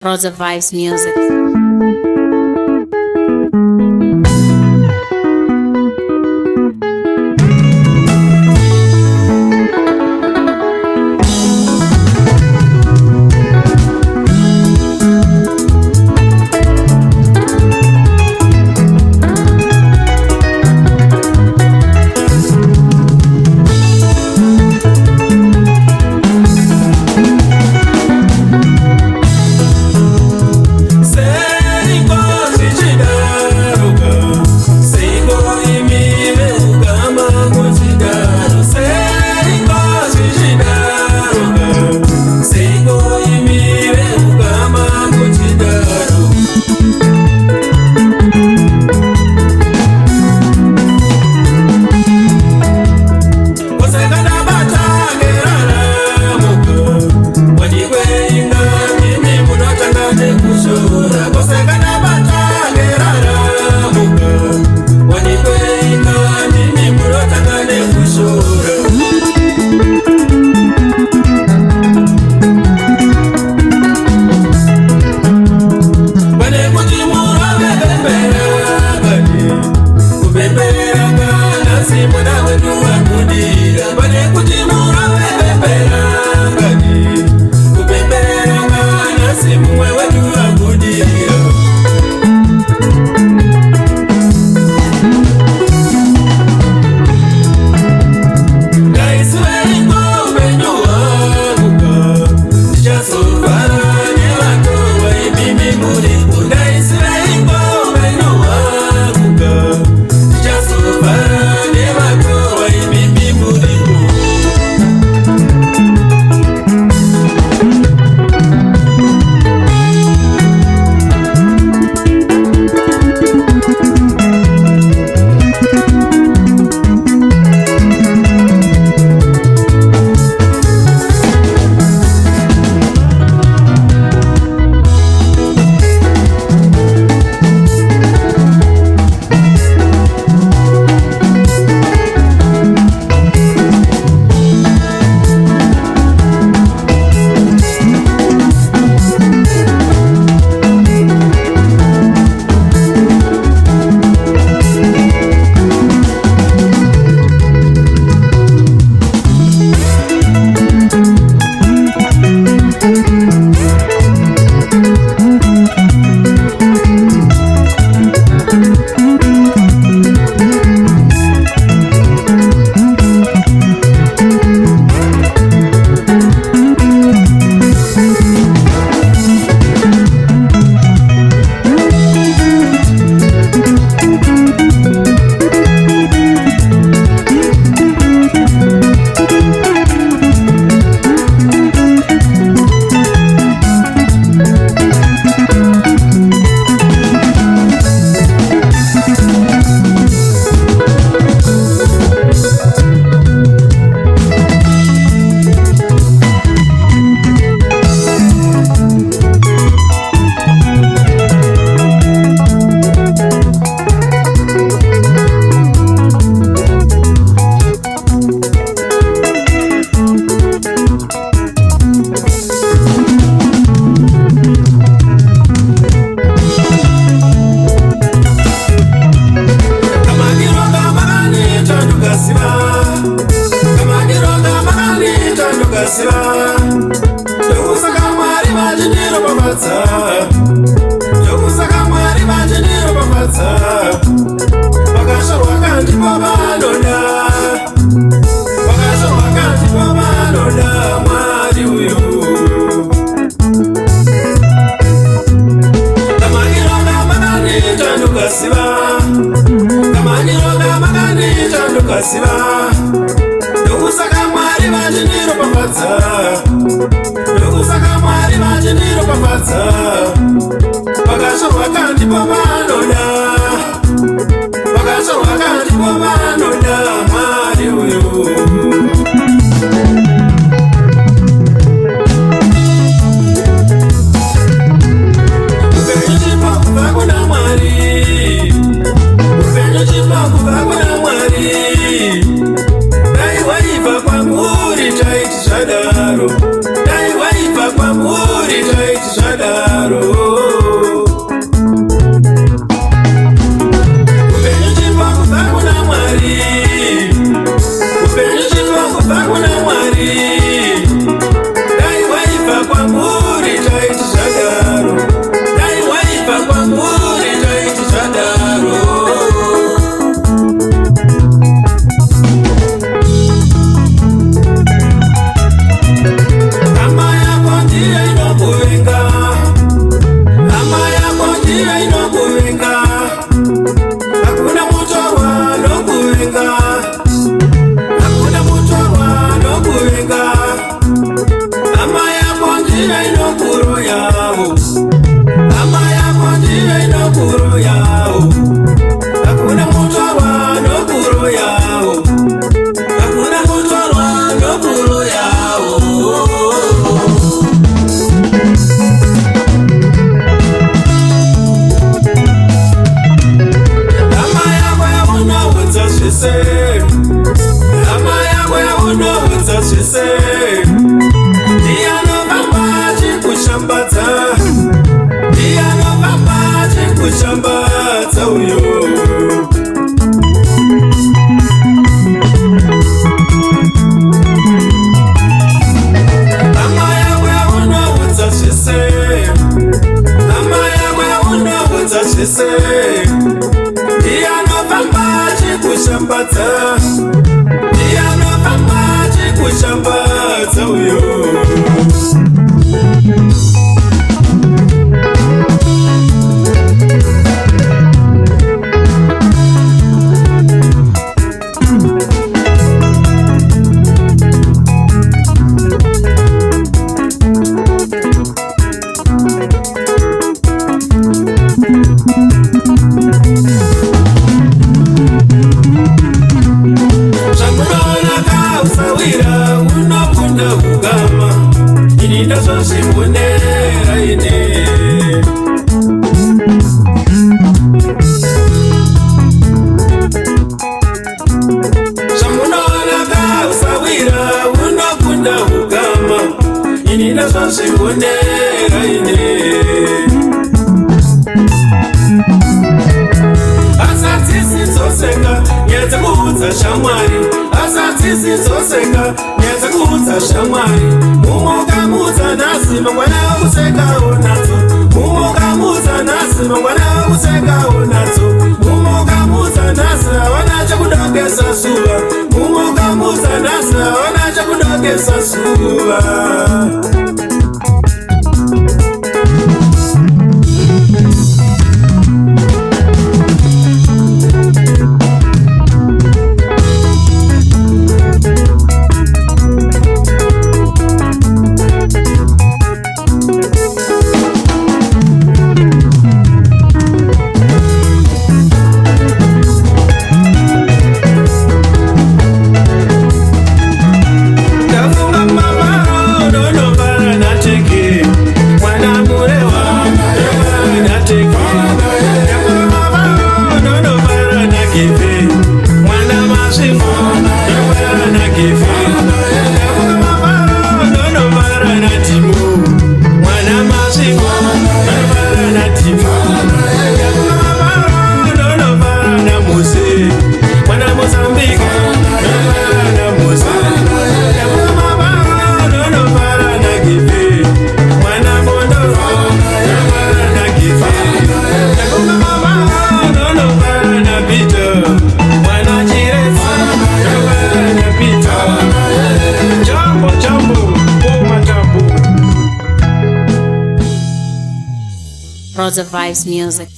Rosa Vibes Music. Dai waiva kwa muri taiti zvadaro Upenyu chipangu pangu na Mwari, upenyu chipangu pangu na Mwari. Dai waipa kwa muri taiti chadaro, dai waipa kwa muri taiti chadaro. Ama yako ndiye inokuvenga, ama yako ndiye inokuvenga. Hakuna mutorwa nokuvenga, hakuna mutorwa nokuvenga. Ama yako ndiye inokuroyawo, ama yako ndiye inokuroyawo. Hakuna mutorwa nokuroyawo, hakuna mutorwa nokuroyawo. Ama yako yaunowudza zvese, ama yako yaunowudza zvese. Ndianofamba achikushambadza, ndianofamba achikushambadza uyo. Ama yako yaunowudza zvese, ama yako yaunowudza zvese. Ndianofamba achikushambadza, ndianofamba achikushambadza uyo. Zvamunoona kausawira unokunda kugama, ini ndozvozvibonera ine. Zvamunoona kausawira unokunda kugama, ini ndozvozvibonera ine. Asatisi dzoseka nyedza kuudza shamwari, asatisi dzoseka nyedza kuudza shamwari. Mumokamudza nhasi mangwana usekawo nadzo, mumokamudza nhasi mangwana usekawo nadzo. Mumokamudza nhasi havana chakudokesa suva, mumokamudza nhasi havana chakudokesa suva. Rosa Vibes Music.